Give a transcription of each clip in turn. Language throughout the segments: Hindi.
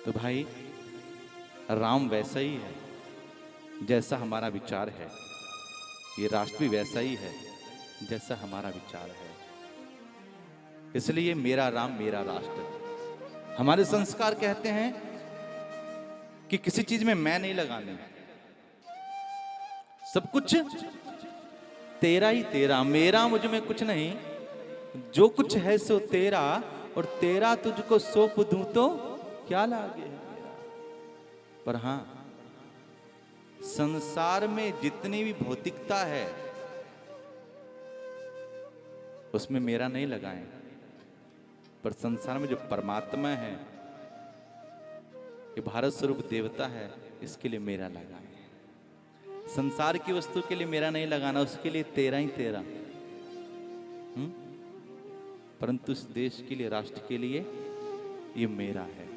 तो भाई राम वैसा ही है जैसा हमारा विचार है, ये राष्ट्र भी वैसा ही है जैसा हमारा विचार है। इसलिए मेरा राम मेरा राष्ट्र। हमारे संस्कार कहते हैं कि किसी चीज में मैं नहीं लगाने, सब कुछ तेरा ही तेरा, मेरा मुझ में कुछ नहीं, जो कुछ है सो तेरा, और तेरा तुझको सौंप दूं तो क्या लागे मेरा। पर हां, संसार में जितनी भी भौतिकता है उसमें मेरा नहीं लगाएं, पर संसार में जो परमात्मा है, ये भारत स्वरूप देवता है, इसके लिए मेरा लगाएं। संसार की वस्तु के लिए मेरा नहीं लगाना, उसके लिए तेरा ही तेरा। परंतु इस देश के लिए, राष्ट्र के लिए ये मेरा है,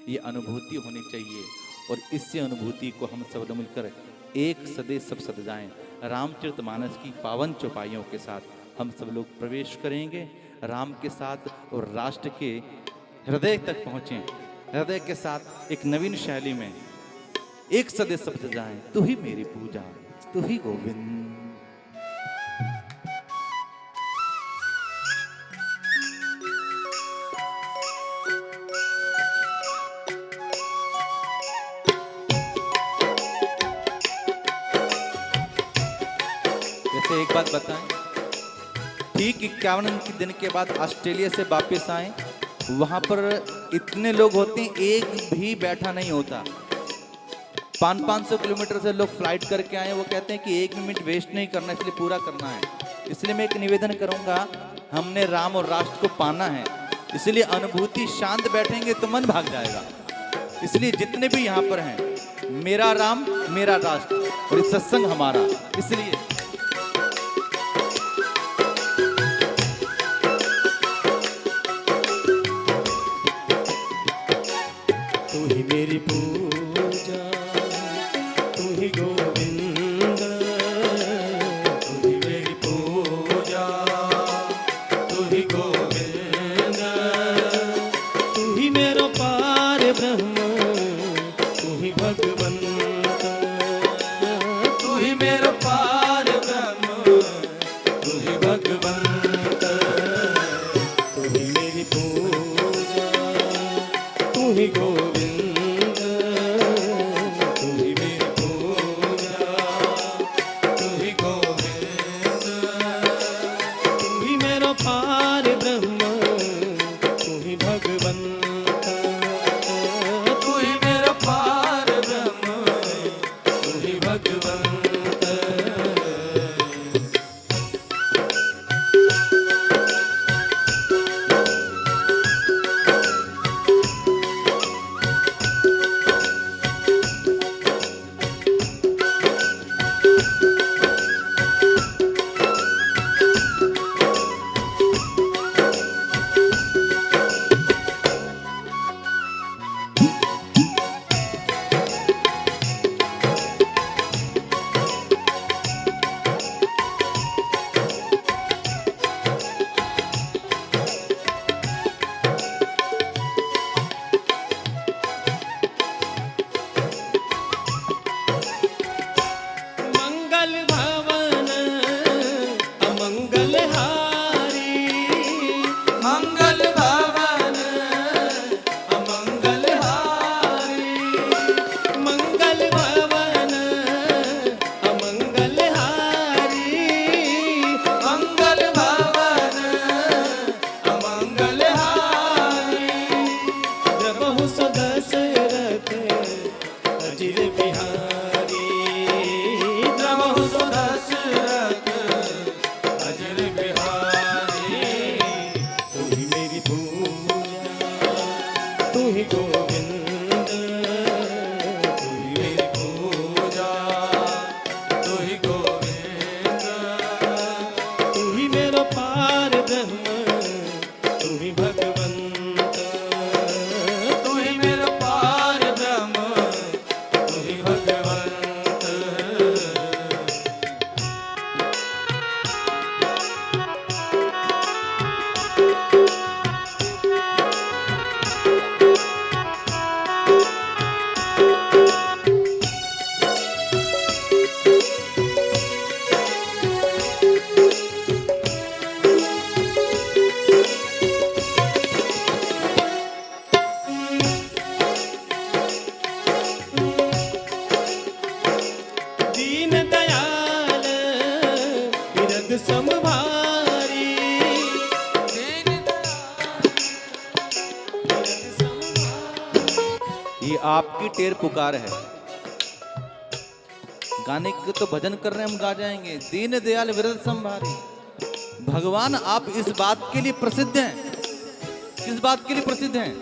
ये अनुभूति होनी चाहिए। और इसी अनुभूति को हम सब मिलकर एक सदे सब सद जाएं। रामचरितमानस की पावन चौपाइयों के साथ हम सब लोग प्रवेश करेंगे राम के साथ, और राष्ट्र के हृदय तक पहुंचें, हृदय के साथ एक नवीन शैली में एक सदे सब सद जाएं। तू ही मेरी पूजा, तू ही गोविंद। एक बात बताएं, ठीक 51 दिन के बाद ऑस्ट्रेलिया से वापस आए, वहां पर इतने लोग होते हैं, एक भी बैठा नहीं होता। 500-500 किलोमीटर से लोग फ्लाइट करके आए, वो कहते हैं कि एक मिनट वेस्ट नहीं करना, इसलिए पूरा करना है। इसलिए मैं एक निवेदन करूंगा, हमने राम और राष्ट्र को पाना है, इसलिए अनुभूति शांत बैठेंगे तो मन भाग जाएगा। इसलिए जितने भी यहाँ पर हैं, मेरा राम मेरा राष्ट्र और ये सत्संग हमारा, इसलिए मेरी पूजा, तू ही गोविंद, तू ही मेरी पूजा, तू ही गोविंद, तू ही मेरो पार ब्रह्म, तू ही भगवंत, तू ही मेरो पार ब्रह्म, तू ही भगवंत, तू ही मेरी पूजा, तू ही गोविंद, ये आपकी टेर पुकार है। गाने के तो भजन कर रहे हैं, हम गा जाएंगे। दीन दयाल विरद संभारी, भगवान आप इस बात के लिए प्रसिद्ध हैं। किस बात के लिए प्रसिद्ध हैं?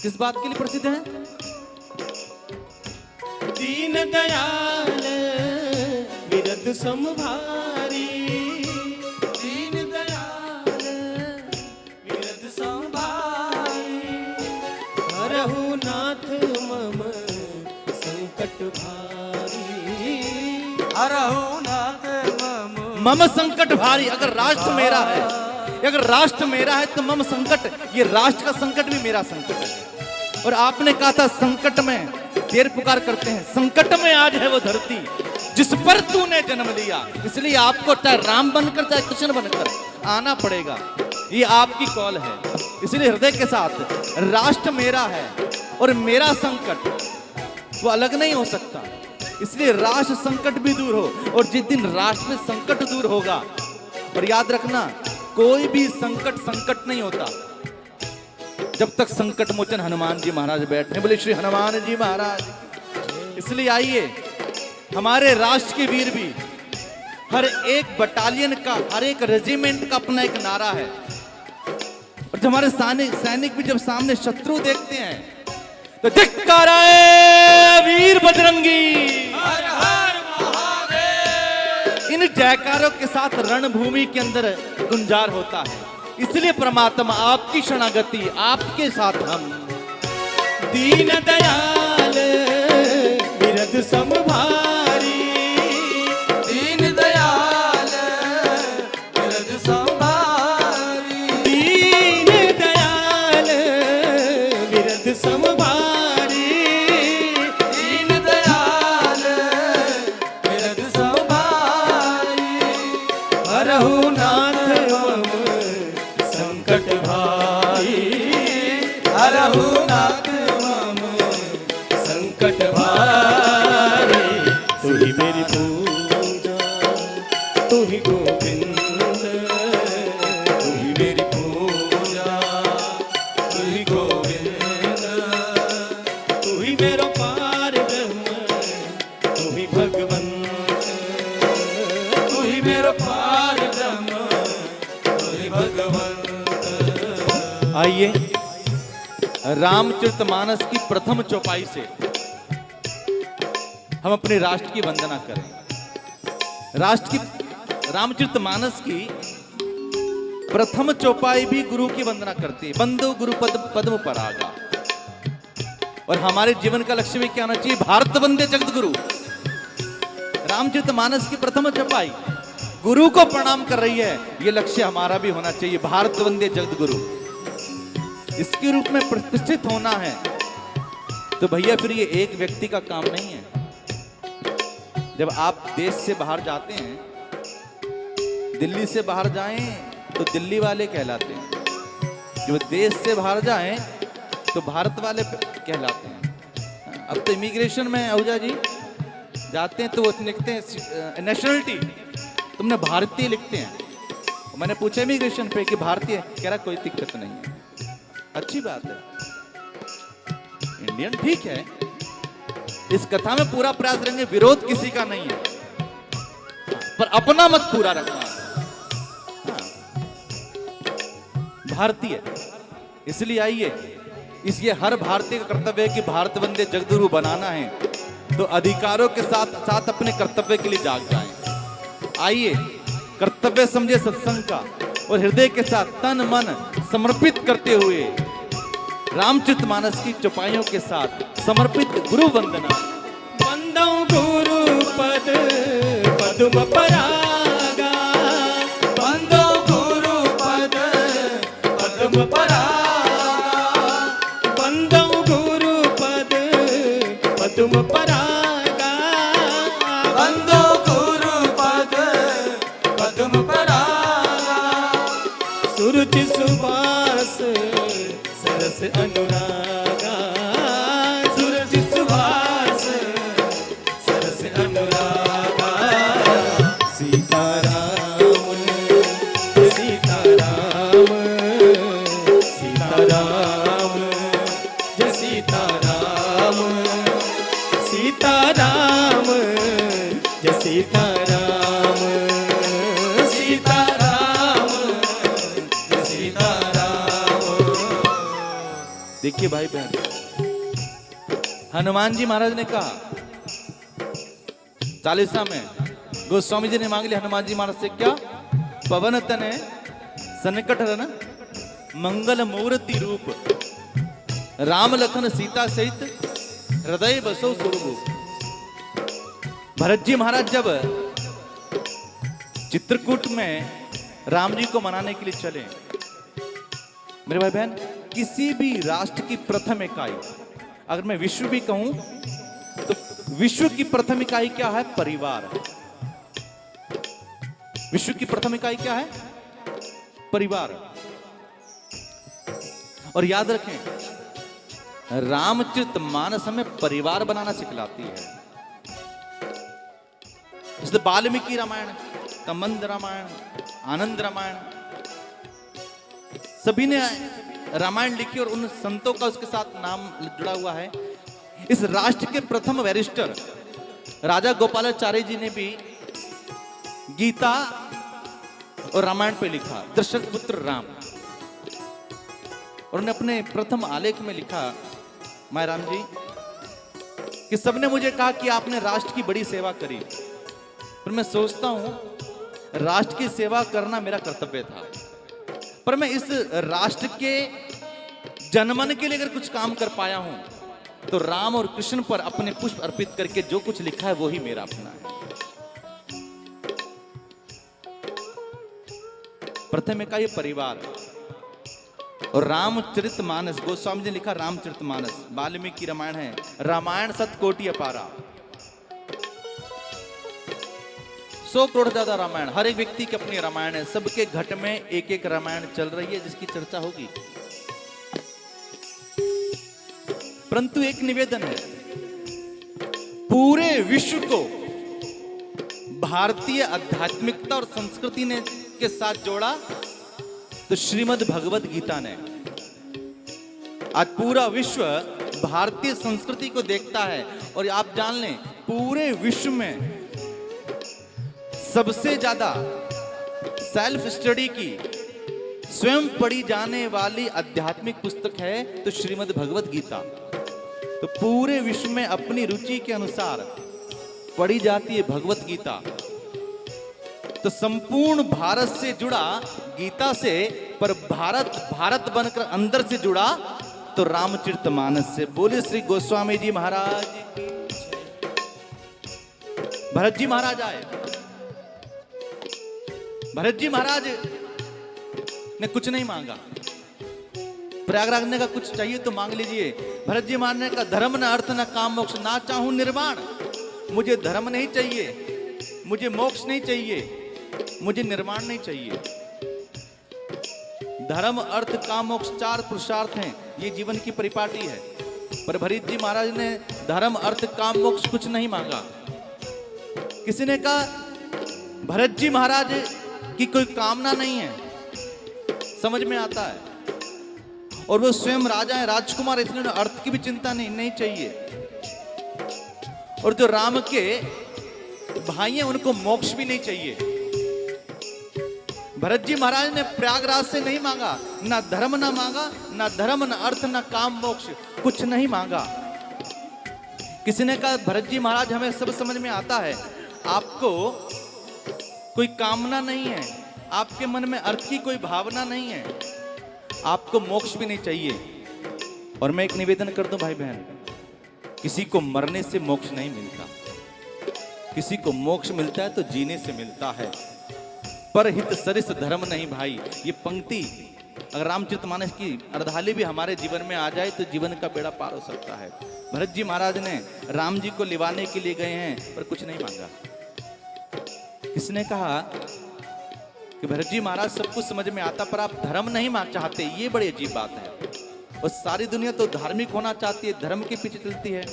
किस बात के लिए प्रसिद्ध हैं? दीन दयाल विरद संभारी, दीन दयाल विरद संभारी, हरहु नाथ मम संकट भारी, हरहु नाथ मम संकट भारी। अगर राष्ट्र मेरा है, अगर राष्ट्र मेरा है तो मम संकट, ये राष्ट्र का संकट भी मेरा संकट है। और आपने कहा था संकट में देर पुकार करते हैं, संकट में आज है वो धरती जिस पर तूने जन्म लिया। इसलिए आपको चाहे राम बनकर चाहे कृष्ण बनकर आना पड़ेगा, ये आपकी कॉल है। इसलिए हृदय के साथ राष्ट्र मेरा है और मेरा संकट वो अलग नहीं हो सकता। इसलिए राष्ट्र संकट भी दूर हो, और जिस दिन राष्ट्र में संकट दूर होगा, और याद रखना कोई भी संकट संकट नहीं होता जब तक संकट मोचन हनुमान जी महाराज बैठे। बोले श्री हनुमान जी महाराज। इसलिए आइए, हमारे राष्ट्र के वीर भी, हर एक बटालियन का, हर एक रेजिमेंट का अपना एक नारा है। और जब हमारे सैनिक भी जब सामने शत्रु देखते हैं तो धिक्काराय वीर बजरंगी, हर हर महादेव। इन जयकारों के साथ रणभूमि के अंदर गुंजार होता है। इसलिए परमात्मा आपकी शरणागति, आपके साथ हम। दीन दयाल विरद संभारी, दीन दयाल विरद संभारी, दीन दयाल विरद संभारी, दीन दयाल विरद संभारी, हरहु नाथ मम संकट भारी, हरहु नाथ मम संकट भारी। तू ही मेरी पूजा, तू ही गोविंद, तू ही मेरी पूजा, तू ही गोविंद, तू ही मेरा पार ब्रह्म, तू ही भगवंत, तू ही मेरा पार ब्रह्म, तू ही भगवंत। आइए रामचरितमानस की प्रथम चौपाई से हम अपने राष्ट्र की वंदना करें। राष्ट्र की रामचरितमानस की प्रथम चौपाई भी गुरु की वंदना करती है। बंदो गुरु पद्म परागा। और हमारे जीवन का लक्ष्य भी क्या होना चाहिए? भारत वंदे जगत गुरु। रामचरितमानस की प्रथम चौपाई गुरु को प्रणाम कर रही है, यह लक्ष्य हमारा भी होना चाहिए। भारत वंदे जगत गुरु इसके रूप में प्रतिष्ठित होना है। तो भैया फिर ये एक व्यक्ति का काम नहीं है। जब आप देश से बाहर जाते हैं, दिल्ली से बाहर जाएं तो दिल्ली वाले कहलाते हैं, जब देश से बाहर जाएं तो भारत वाले कहलाते हैं। अब तो इमिग्रेशन में आहूजा जी जाते हैं तो वो लिखते हैं नेशनलिटी, तुमने भारतीय लिखते हैं। मैंने पूछा इमिग्रेशन पे कि भारतीय, कह रहा कोई दिक्कत नहीं है, अच्छी बात है, इंडियन ठीक है। इस कथा में पूरा प्रयास करेंगे, विरोध किसी का नहीं है, पर अपना मत पूरा रखना। भारतीय, इसलिए आइए, इसलिए हर भारतीय का कर्तव्य है कि भारत वंदे जगद्गुरु बनाना है, तो अधिकारों के साथ साथ अपने कर्तव्य के लिए जाग जाएं। आइए कर्तव्य समझे सत्संग का, और हृदय के साथ तन मन समर्पित करते हुए रामचरितमानस की चौपाइयों के साथ समर्पित गुरु वंदना। वंदौ गुरु पद पद्म परागा, वंदौ गुरु पद पद्म परागा, वंदौ गुरु पद पद्म परागा, वंदौ गुरु पद पद्म परागा। सुरुचि सुबास सरस अनुरागा, सुरुचि सुबास सरस अनुरागा। सीताराम सीताराम सीताराम जय सीता देखिए भाई बहन, हनुमान जी महाराज ने कहा चालीसा में, गोस्वामी जी ने मांग लिया हनुमान जी महाराज से, क्या? पवन तने संकट हरन मंगल मूर्ति रूप, राम लखन सीता सहित हृदय बसो स्वरूप। भरत जी महाराज जब चित्रकूट में राम जी को मनाने के लिए चले, मेरे भाई बहन, किसी भी राष्ट्र की प्रथम इकाई, अगर मैं विश्व भी कहूं तो विश्व की प्रथम इकाई क्या है? परिवार। विश्व की प्रथम इकाई क्या है? परिवार। और याद रखें, रामचरितमानस हमें परिवार बनाना सिखलाती है। इसलिए वाल्मीकि रामायण, कंबंद रामायण, आनंद रामायण, सभी ने रामायण लिखी और उन संतों का उसके साथ नाम जुड़ा हुआ है। इस राष्ट्र के प्रथम बैरिस्टर राजा गोपालाचार्य जी ने भी गीता और रामायण पे लिखा, दशरथ पुत्र राम। और उन्होंने अपने प्रथम आलेख में लिखा, माय राम जी, कि सबने मुझे कहा कि आपने राष्ट्र की बड़ी सेवा करी, पर मैं सोचता हूं राष्ट्र की सेवा करना मेरा कर्तव्य था, पर मैं इस राष्ट्र के जनमन के लिए अगर कुछ काम कर पाया हूं तो राम और कृष्ण पर अपने पुष्प अर्पित करके जो कुछ लिखा है वो ही मेरा अपना है। प्रथम इकाई परिवार। और रामचरितमानस, गोस्वामी जी ने लिखा रामचरितमानस, वाल्मीकि रामायण है, रामायण 7 कोटि अपारा, 100 करोड़ ज्यादा रामायण। हर एक व्यक्ति की अपनी रामायण है, सबके घट में एक एक रामायण चल रही है जिसकी चर्चा होगी। परंतु एक निवेदन है, पूरे विश्व को भारतीय आध्यात्मिकता और संस्कृति ने के साथ जोड़ा तो श्रीमद् भगवत गीता ने। आज पूरा विश्व भारतीय संस्कृति को देखता है। और आप जान लें, पूरे विश्व में सबसे ज्यादा सेल्फ स्टडी की, स्वयं पढ़ी जाने वाली आध्यात्मिक पुस्तक है तो श्रीमद् भगवत गीता। तो पूरे विश्व में अपनी रुचि के अनुसार पढ़ी जाती है भगवत गीता। तो संपूर्ण भारत से जुड़ा गीता से, पर भारत बनकर अंदर से जुड़ा तो रामचरितमानस से। बोले श्री गोस्वामी जी महाराज की। भरत जी महाराज आए। भरत जी महाराज ने कुछ नहीं मांगा, प्रयागराज ने कहा कुछ चाहिए तो मांग लीजिए। भरत जी महाराज ने कहा धर्म न अर्थ न काम मोक्ष, ना चाहूं निर्वाण। मुझे धर्म नहीं चाहिए, मुझे मोक्ष नहीं चाहिए, मुझे निर्वाण नहीं चाहिए। धर्म अर्थ काम मोक्ष 4 पुरुषार्थ हैं, ये जीवन की परिपाटी है। पर भरत जी महाराज ने धर्म अर्थ काम मोक्ष कुछ नहीं मांगा। किसी ने कहा भरत जी महाराज की कोई कामना नहीं है, समझ में आता है, और वो स्वयं राजा है, राजकुमार, इसलिए अर्थ की भी चिंता नहीं चाहिए। और जो राम के भाई हैं उनको मोक्ष भी नहीं चाहिए। भरत जी महाराज ने प्रयागराज से नहीं मांगा, ना धर्म ना मांगा, ना धर्म न अर्थ न काम मोक्ष, कुछ नहीं मांगा। किसी ने कहा भरत जी महाराज हमें सब समझ में आता है, आपको कोई कामना नहीं है, आपके मन में अर्थ की कोई भावना नहीं है, आपको मोक्ष भी नहीं चाहिए। और मैं एक निवेदन कर दूं भाई बहन, किसी को मरने से मोक्ष नहीं मिलता, किसी को मोक्ष मिलता है तो जीने से मिलता है। पर हित सरिस धर्म नहीं भाई। ये पंक्ति अगर रामचरितमानस की अर्धाली भी हमारे जीवन में आ जाए तो जीवन का बेड़ा पार हो सकता है। भरत जी महाराज ने राम जी को लिवाने के लिए गए हैं पर कुछ नहीं मांगा। किसने कहा कि भरत जी महाराज सब कुछ समझ में आता पर आप धर्म नहीं मांग चाहते, ये बड़ी अजीब बात है। और सारी दुनिया तो धार्मिक होना चाहती है, धर्म के पीछे चलती है।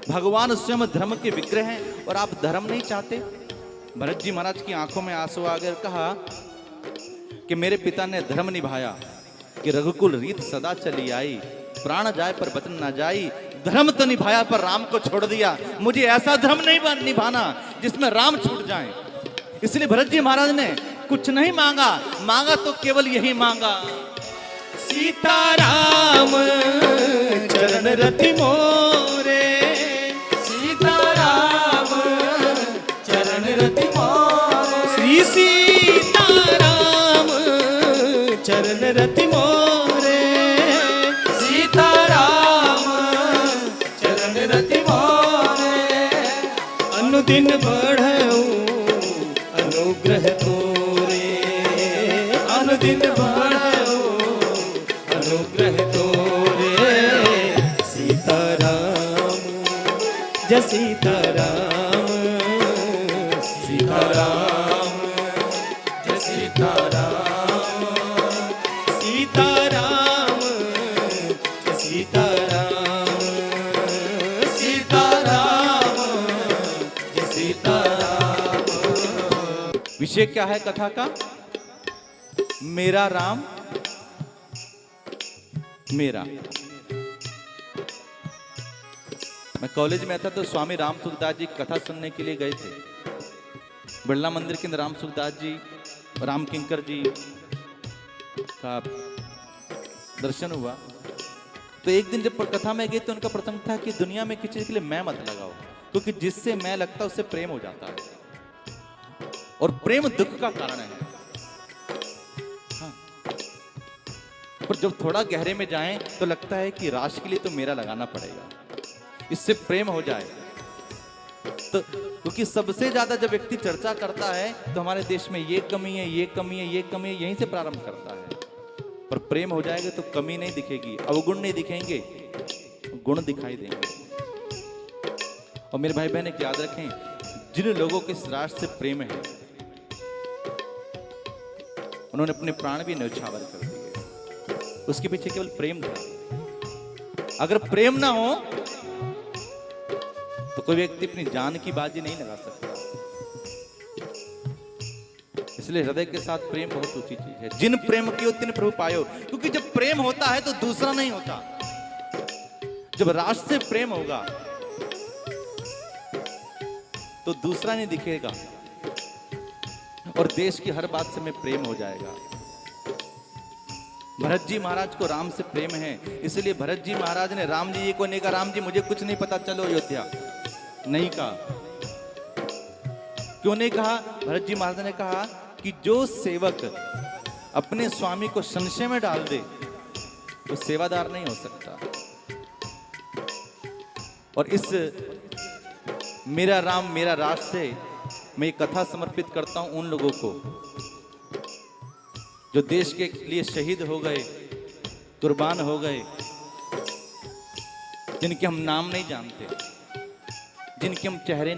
भगवान स्वयं धर्म के विग्रह हैं और आप धर्म नहीं चाहते। भरत जी महाराज की आंखों में आंसू आ गए, कहा कि मेरे पिता ने धर्म निभाया कि रघुकुल रीत सदा चली आई, प्राण जाए पर वचन ना जाई, धर्म तो निभाया पर राम को छोड़ दिया, मुझे ऐसा धर्म नहीं निभाना जिसमें राम छूट जाए। इसलिए भरत जी महाराज ने कुछ नहीं मांगा, मांगा तो केवल यही मांगा, सीताराम चरण रति मोरे, सीताराम चरण रति मोरे, श्री सीताराम चरण रति मोरे, सीताराम चरण रति मोरे, अनुदिन बढ़ऊ अनुग्रह तोरे, अनुदिन बढ़ऊ अनुग्रह तोरे, सीताराम जय सीताराम, सीताराम जय सीताराम, सीताराम जय सीताराम, सीताराम जय सीताराम। विषय क्या है कथा का? मेरा राम मेरा। मैं कॉलेज में था तो स्वामी राम सुखदास जी कथा सुनने के लिए गए थे। बिरला मंदिर के अंदर राम सुखदास जी, राम किंकर जी का दर्शन हुआ। तो एक दिन जब कथा में गए तो उनका प्रसंग था कि दुनिया में किसी चीज के लिए मैं मत लगाओ, क्योंकि जिससे मैं लगता है उससे प्रेम हो जाता है, और प्रेम दुख का कारण है। हाँ। पर जब थोड़ा गहरे में जाएं तो लगता है कि राश के लिए तो मेरा लगाना पड़ेगा, इससे प्रेम हो जाए। तो क्योंकि सबसे ज्यादा जब व्यक्ति चर्चा करता है तो हमारे देश में ये कमी है, ये कमी है, ये कमी है, यहीं से प्रारंभ करता है। पर प्रेम हो जाएगा तो कमी नहीं दिखेगी, अवगुण नहीं दिखेंगे, गुण दिखाई देंगे। और मेरे भाई बहन एक याद रखें, जिन लोगों के इस राष्ट्र से प्रेम है उन्होंने अपने प्राण भी न्यौछावर कर दिए। उसके पीछे केवल प्रेम था। अगर प्रेम ना हो तो कोई व्यक्ति अपनी जान की बाजी नहीं लगा सकता। इसलिए हृदय के साथ प्रेम बहुत ऊंची चीज है। जिन प्रेम कियो तिन प्रभु पायो, क्योंकि जब प्रेम होता है तो दूसरा नहीं होता। जब राष्ट्र से प्रेम होगा तो दूसरा नहीं दिखेगा, और देश की हर बात से में प्रेम हो जाएगा। भरत जी महाराज को राम से प्रेम है, इसलिए भरत जी महाराज ने राम जी को नहीं कहा राम जी मुझे कुछ नहीं पता, चलो अयोध्या। नहीं कहा। क्यों नहीं कहा? भरत जी महाराज ने कहा कि जो सेवक अपने स्वामी को संशय में डाल दे वो सेवादार नहीं हो सकता। और इस मेरा राम मेरा राष्ट्र से मैं ये कथा समर्पित करता हूं उन लोगों को जो देश के लिए शहीद हो गए, कुर्बान हो गए, जिनके हम नाम नहीं जानते, जिनके हम चेहरे नहीं